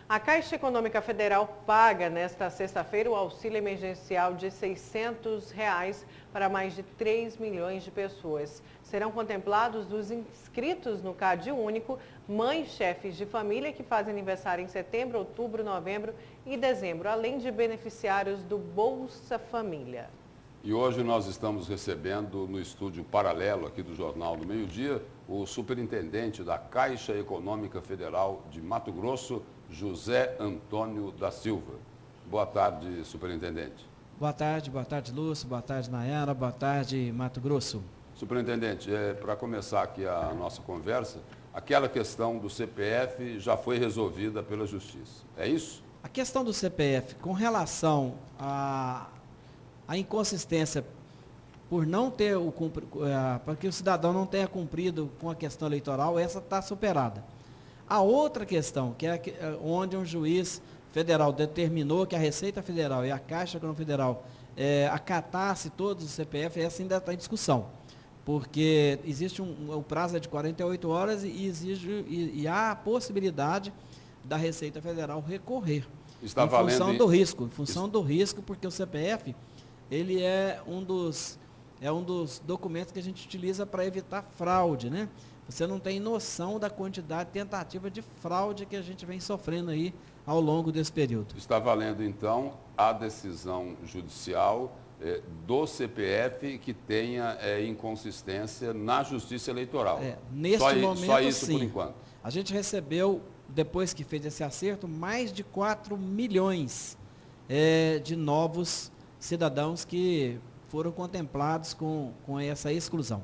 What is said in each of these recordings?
A Caixa Econômica Federal paga nesta sexta-feira o auxílio emergencial de R$ 600 para mais de 3 milhões de pessoas. Serão contemplados os inscritos no Cade Único, mães chefes de família que fazem aniversário em setembro, outubro, novembro e dezembro, além de beneficiários do Bolsa Família. E hoje nós estamos recebendo no estúdio paralelo aqui do Jornal do Meio-Dia o superintendente da Caixa Econômica Federal de Mato Grosso, José Antônio da Silva. Boa tarde, superintendente. Boa tarde, Lúcio, boa tarde, Nayara, boa tarde, Mato Grosso. Superintendente, para começar aqui a nossa conversa, aquela questão do CPF já foi resolvida pela Justiça, é isso? A questão do CPF com relação à inconsistência por não ter para que o cidadão não tenha cumprido com a questão eleitoral, essa está superada. A outra questão, que é onde um juiz federal determinou que a Receita Federal e a Caixa Econômica Federal acatasse todos os CPF, essa ainda está em discussão. Porque existe o prazo é de 48 horas e há a possibilidade da Receita Federal recorrer. Está em função valendo... do risco, porque o CPF ele é um dos documentos que a gente utiliza para evitar fraude, né? Você não tem noção da quantidade de tentativa de fraude que a gente vem sofrendo aí ao longo desse período. Está valendo, então, a decisão judicial do CPF que tenha inconsistência na Justiça Eleitoral. Neste momento, só isso sim. Por enquanto. A gente recebeu, depois que fez esse acerto, mais de 4 milhões de novos cidadãos que foram contemplados com essa exclusão.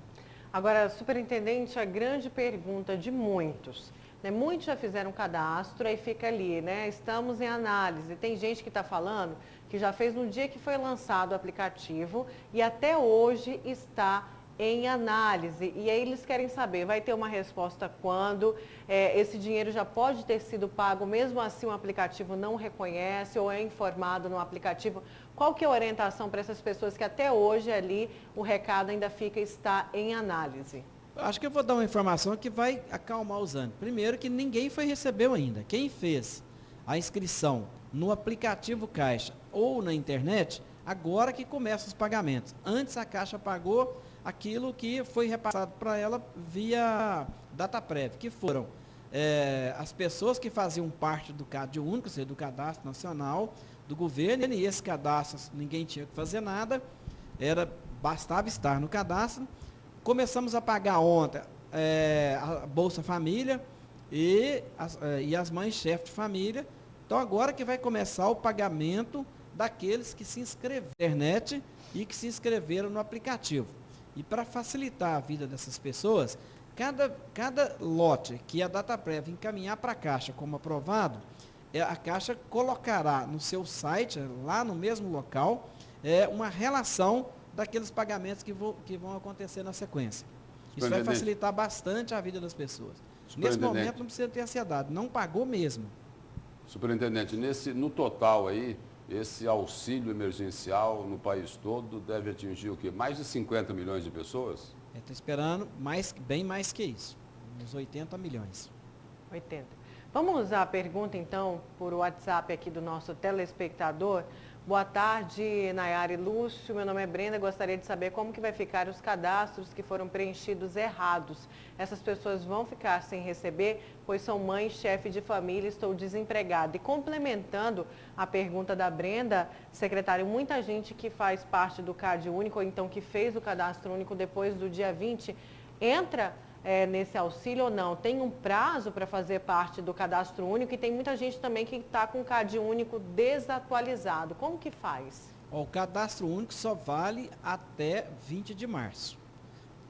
Agora, superintendente, a grande pergunta de muitos, né? Muitos já fizeram cadastro e fica ali, né? Estamos em análise. Tem gente que está falando que já fez no dia que foi lançado o aplicativo e até hoje está em análise. E aí eles querem saber, vai ter uma resposta quando? Esse dinheiro já pode ter sido pago, mesmo assim o aplicativo não reconhece ou é informado no aplicativo. Qual que é a orientação para essas pessoas que até hoje ali o recado ainda está em análise? Acho que eu vou dar uma informação que vai acalmar os ânimos. Primeiro que ninguém recebeu ainda. Quem fez a inscrição no aplicativo Caixa ou na internet, agora que começam os pagamentos. Antes a Caixa pagou aquilo que foi repassado para ela via DataPrev, que foram as pessoas que faziam parte do Cade Único, ou seja, do Cadastro Nacional do Governo, e esse cadastro ninguém tinha que fazer nada, bastava estar no cadastro. Começamos a pagar ontem a Bolsa Família e as mães-chefes de família. Então agora que vai começar o pagamento daqueles que se inscreveram na internet e que se inscreveram no aplicativo. E para facilitar a vida dessas pessoas, cada lote que a DataPrev encaminhar para a Caixa como aprovado, a Caixa colocará no seu site, lá no mesmo local, uma relação daqueles pagamentos que vão acontecer na sequência. Isso vai facilitar bastante a vida das pessoas. Nesse momento não precisa ter ansiedade, não pagou mesmo. Superintendente, no total aí, esse auxílio emergencial no país todo deve atingir o quê? Mais de 50 milhões de pessoas? Estou esperando bem mais que isso, uns 80 milhões. 80. Vamos à pergunta, então, por WhatsApp aqui do nosso telespectador. Boa tarde, Nayara e Lúcio. Meu nome é Brenda. Gostaria de saber como que vai ficar os cadastros que foram preenchidos errados. Essas pessoas vão ficar sem receber, pois são mães, chefe de família, estou desempregada. E complementando a pergunta da Brenda, secretário, muita gente que faz parte do Cade Único, ou então que fez o cadastro único depois do dia 20, entra nesse auxílio ou não? Tem um prazo para fazer parte do cadastro único e tem muita gente também que está com o Cade Único desatualizado. Como que faz? O cadastro único só vale até 20 de março.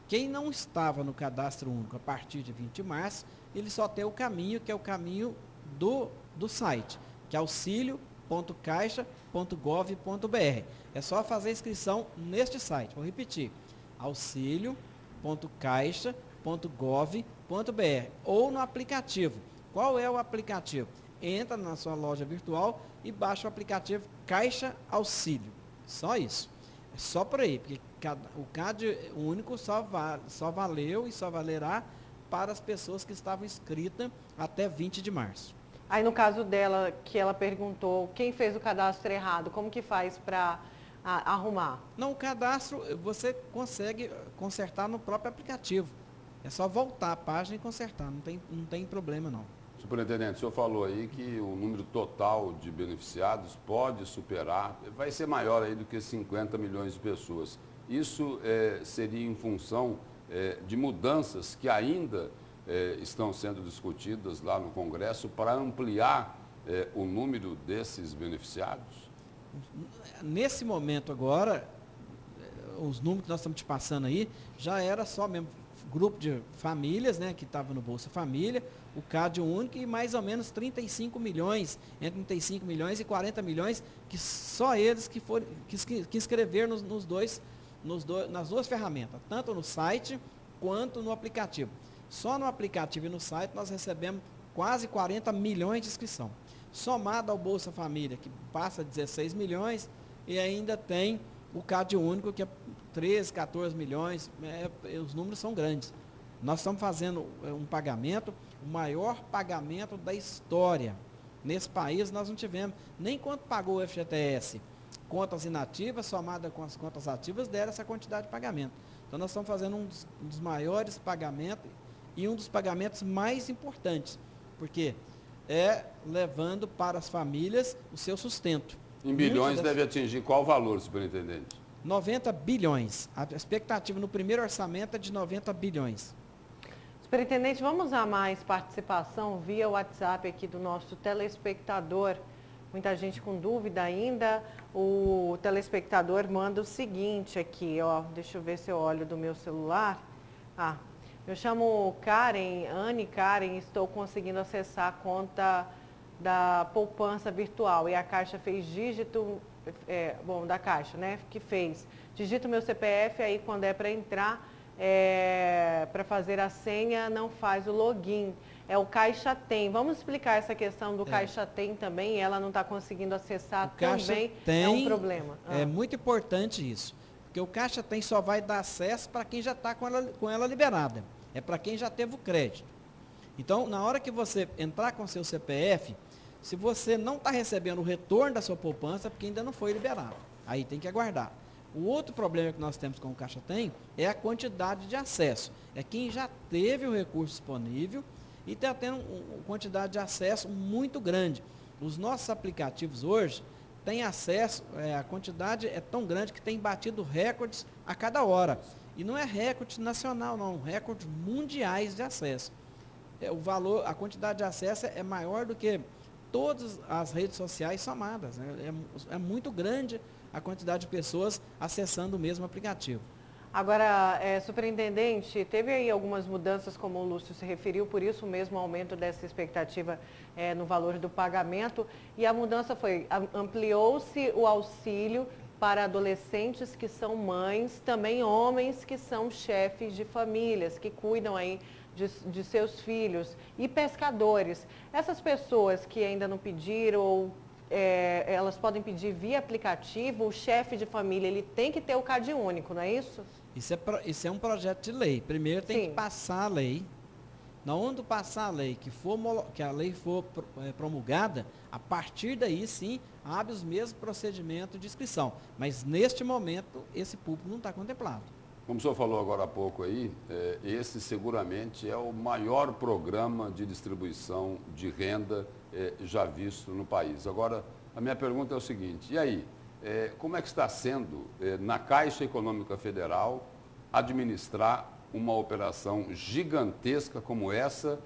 Quem não estava no cadastro único a partir de 20 de março, ele só tem o caminho, que é o caminho do site, que é auxilio.caixa.gov.br. É só fazer a inscrição neste site. Vou repetir, auxilio.caixa.gov.br ou no aplicativo. Qual é o aplicativo? Entra na sua loja virtual e baixa o aplicativo Caixa Auxílio. Só isso. É só por aí, porque o Cade Único só valeu e só valerá para as pessoas que estavam inscritas até 20 de março. Aí no caso dela, que ela perguntou, quem fez o cadastro errado, como que faz para arrumar? Não, o cadastro você consegue consertar no próprio aplicativo. É só voltar a página e consertar, não tem problema não. Superintendente, o senhor falou aí que o número total de beneficiados pode superar, vai ser maior aí do que 50 milhões de pessoas. Isso seria em função de mudanças que ainda estão sendo discutidas lá no Congresso para ampliar o número desses beneficiados? Nesse momento agora, os números que nós estamos te passando aí, já era só mesmo grupo de famílias, né, que estava no Bolsa Família, o CAD único e mais ou menos 35 milhões, entre 35 milhões e 40 milhões, que só eles que inscreveram nas duas ferramentas, tanto no site quanto no aplicativo. Só no aplicativo e no site nós recebemos quase 40 milhões de inscrição. Somado ao Bolsa Família, que passa 16 milhões, e ainda tem o CAD único, que é 13, 14 milhões, os números são grandes. Nós estamos fazendo um pagamento, o maior pagamento da história. Nesse país nós não tivemos, nem quanto pagou o FGTS. Contas inativas, somada com as contas ativas, deram essa quantidade de pagamento. Então nós estamos fazendo um dos maiores pagamentos e um dos pagamentos mais importantes, porque levando para as famílias o seu sustento. Em bilhões deve atingir qual valor, superintendente? 90 bilhões. A expectativa no primeiro orçamento é de 90 bilhões. Superintendente, vamos a mais participação via WhatsApp aqui do nosso telespectador. Muita gente com dúvida ainda. O telespectador manda o seguinte aqui, ó. Deixa eu ver se eu olho do meu celular. Eu chamo Anne Karen, estou conseguindo acessar a conta da poupança virtual. E a Caixa fez dígito, da Caixa, né? Que fez. Digito meu CPF, aí quando é para entrar, para fazer a senha, não faz o login. É o Caixa Tem. Vamos explicar essa questão do Caixa Tem também. Ela não está conseguindo acessar também. É um problema. É muito importante isso. Porque o Caixa Tem só vai dar acesso para quem já está com ela liberada. É para quem já teve o crédito. Então, na hora que você entrar com seu CPF, se você não está recebendo o retorno da sua poupança, é porque ainda não foi liberado. Aí tem que aguardar. O outro problema que nós temos com o Caixa Tem é a quantidade de acesso. É quem já teve o recurso disponível e está tendo uma quantidade de acesso muito grande. Os nossos aplicativos hoje têm acesso, a quantidade é tão grande que tem batido recordes a cada hora. E não é recorde nacional, não, recordes mundiais de acesso. A quantidade de acesso é maior do que todas as redes sociais somadas. Né? É muito grande a quantidade de pessoas acessando o mesmo aplicativo. Agora, superintendente, teve aí algumas mudanças, como o Lúcio se referiu, por isso mesmo o aumento dessa expectativa no valor do pagamento. E a mudança foi, ampliou-se o auxílio para adolescentes que são mães, também homens que são chefes de famílias, que cuidam aí de seus filhos, e pescadores. Essas pessoas que ainda não pediram, elas podem pedir via aplicativo, o chefe de família ele tem que ter o CAD único, não é isso? Isso é um projeto de lei. Primeiro tem que passar a lei. Na onde passar a lei, que a lei for promulgada, a partir daí sim, abre os mesmos procedimentos de inscrição. Mas neste momento, esse público não está contemplado. Como o senhor falou agora há pouco aí, esse seguramente é o maior programa de distribuição de renda já visto no país. Agora, a minha pergunta é o seguinte, e aí, como é que está sendo na Caixa Econômica Federal administrar uma operação gigantesca como essa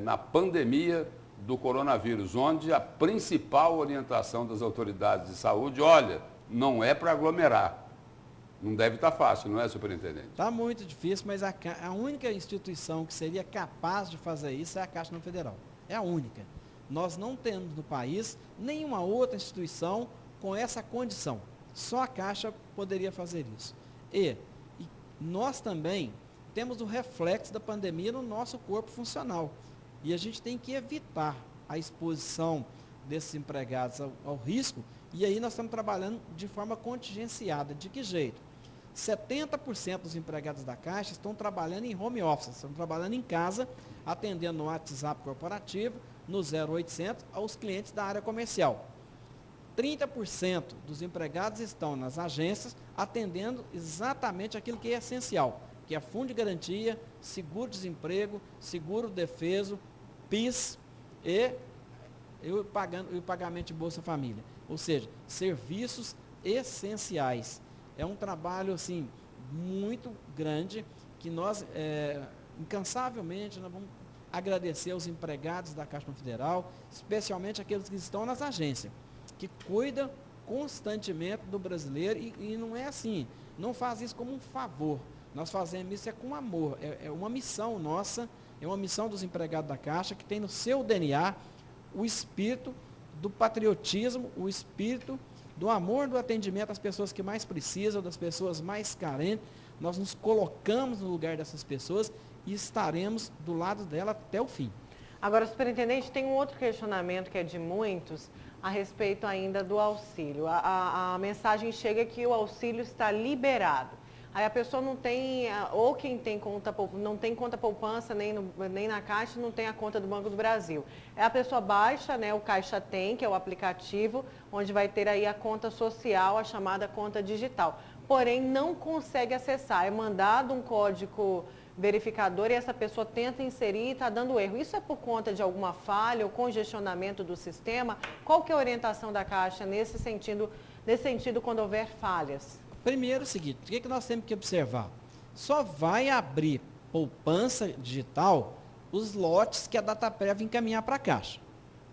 na pandemia do coronavírus, onde a principal orientação das autoridades de saúde, olha, não é para aglomerar. Não deve estar fácil, não é, superintendente? Está muito difícil, mas a única instituição que seria capaz de fazer isso é a Caixa Econômica Federal. É a única. Nós não temos no país nenhuma outra instituição com essa condição. Só a Caixa poderia fazer isso. E nós também temos o reflexo da pandemia no nosso corpo funcional. E a gente tem que evitar a exposição desses empregados ao risco. E aí nós estamos trabalhando de forma contingenciada. De que jeito? 70% dos empregados da Caixa estão trabalhando em home office, estão trabalhando em casa, atendendo no WhatsApp corporativo no 0800 aos clientes da área comercial. 30% dos empregados estão nas agências atendendo exatamente aquilo que é essencial, que é fundo de garantia, seguro-desemprego, seguro-defeso, PIS e o pagamento de Bolsa Família. Ou seja, serviços essenciais. É um trabalho assim, muito grande que nós, incansavelmente, nós vamos agradecer aos empregados da Caixa Federal, especialmente aqueles que estão nas agências, que cuidam constantemente do brasileiro e não é assim, não faz isso como um favor. Nós fazemos isso com amor, é uma missão nossa, é uma missão dos empregados da Caixa que tem no seu DNA o espírito do patriotismo, o espírito do amor, do atendimento às pessoas que mais precisam, das pessoas mais carentes. Nós nos colocamos no lugar dessas pessoas e estaremos do lado dela até o fim. Agora, superintendente, tem um outro questionamento que é de muitos a respeito ainda do auxílio. A mensagem chega que o auxílio está liberado. Aí a pessoa não tem, ou quem tem conta, não tem conta poupança nem na Caixa, não tem a conta do Banco do Brasil. A pessoa baixa, né, o Caixa Tem, que é o aplicativo, onde vai ter aí a conta social, a chamada conta digital. Porém, não consegue acessar. É mandado um código verificador e essa pessoa tenta inserir e está dando erro. Isso é por conta de alguma falha ou congestionamento do sistema? Qual que é a orientação da Caixa nesse sentido quando houver falhas? Primeiro, o seguinte, o que nós temos que observar? Só vai abrir poupança digital os lotes que a Dataprev encaminhar para a Caixa.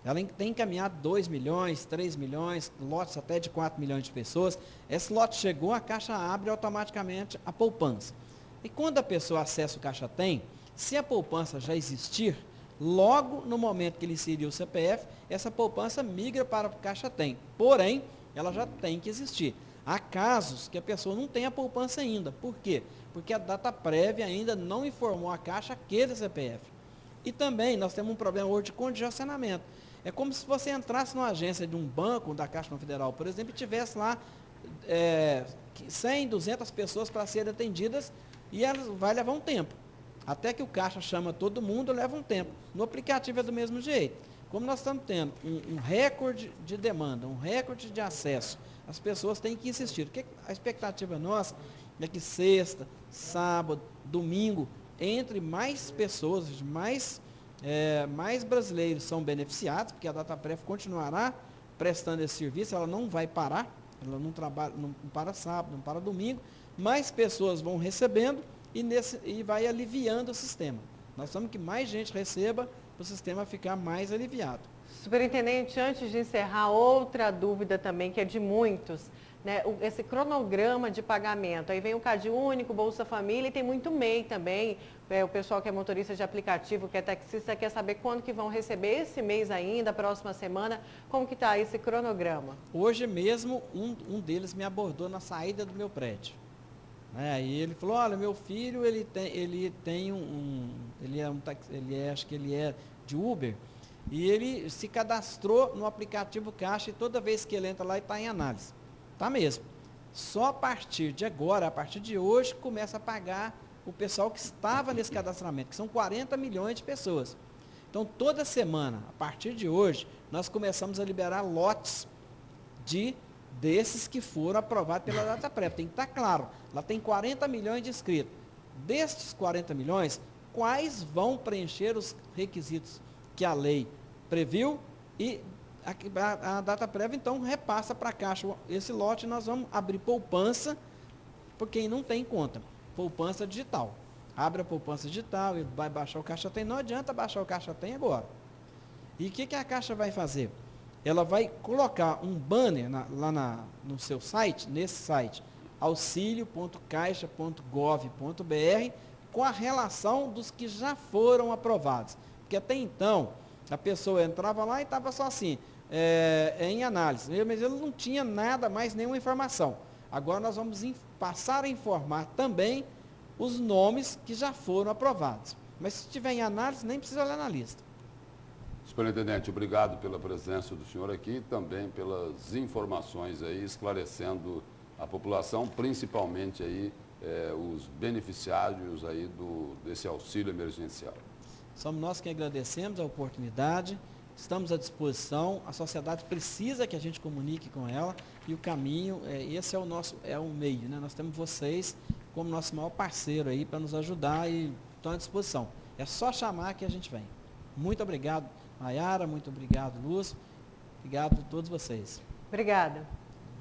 Ela tem encaminhado 2 milhões, 3 milhões, lotes até de 4 milhões de pessoas. Esse lote chegou, a Caixa abre automaticamente a poupança. E quando a pessoa acessa o Caixa Tem, se a poupança já existir, logo no momento que ele inserir o CPF, essa poupança migra para o Caixa Tem. Porém, ela já tem que existir. Há casos que a pessoa não tem a poupança ainda. Por quê? Porque a Dataprev ainda não informou a Caixa aquele CPF. E também nós temos um problema hoje de congestionamento. É como se você entrasse numa agência de um banco, da Caixa Federal, por exemplo, e tivesse lá 100, 200 pessoas para serem atendidas e elas vai levar um tempo. Até que o Caixa chama todo mundo, leva um tempo. No aplicativo é do mesmo jeito. Como nós estamos tendo um recorde de demanda, um recorde de acesso, as pessoas têm que insistir. A expectativa nossa é que sexta, sábado, domingo, entre mais pessoas, mais brasileiros são beneficiados, porque a Dataprev continuará prestando esse serviço, ela não vai parar, ela não trabalha, não para sábado, não para domingo, mais pessoas vão recebendo e vai aliviando o sistema. Nós estamos que mais gente receba para o sistema ficar mais aliviado. Superintendente, antes de encerrar, outra dúvida também, que é de muitos, né? Esse cronograma de pagamento. Aí vem o Cade Único, Bolsa Família e tem muito MEI também. O pessoal que é motorista de aplicativo, que é taxista, quer saber quando que vão receber esse mês ainda, próxima semana. Como que está esse cronograma? Hoje mesmo, um deles me abordou na saída do meu prédio. Aí ele falou, olha, meu filho, acho que ele é de Uber, e ele se cadastrou no aplicativo Caixa e toda vez que ele entra lá, ele está em análise. Está mesmo. Só a partir de agora, a partir de hoje, começa a pagar o pessoal que estava nesse cadastramento, que são 40 milhões de pessoas. Então, toda semana, a partir de hoje, nós começamos a liberar lotes desses que foram aprovados pela Dataprev. Tem que estar claro, lá tem 40 milhões de inscritos. Destes 40 milhões, quais vão preencher os requisitos que a lei previu e a Dataprev, então, repassa para a Caixa esse lote e nós vamos abrir poupança por quem não tem conta. Poupança digital. Abre a poupança digital e vai baixar o Caixa Tem. Não adianta baixar o Caixa Tem agora. E o que a Caixa vai fazer? Ela vai colocar um banner no seu site, nesse site, auxilio.caixa.gov.br, com a relação dos que já foram aprovados. Porque até então, a pessoa entrava lá e estava só assim, em análise, mas ele não tinha nada mais, nenhuma informação. Agora nós vamos passar a informar também os nomes que já foram aprovados. Mas se estiver em análise, nem precisa olhar na lista. Superintendente, obrigado pela presença do senhor aqui e também pelas informações aí, esclarecendo a população, principalmente aí os beneficiários aí desse auxílio emergencial. Somos nós que agradecemos a oportunidade estamos à disposição, a sociedade precisa que a gente comunique com ela e o caminho, esse é o nosso, é um meio, né? Nós temos vocês como nosso maior parceiro aí para nos ajudar e estão à disposição. É só chamar que a gente vem. Muito obrigado, Maiara, muito obrigado, Lúcio, obrigado a todos vocês. Obrigada.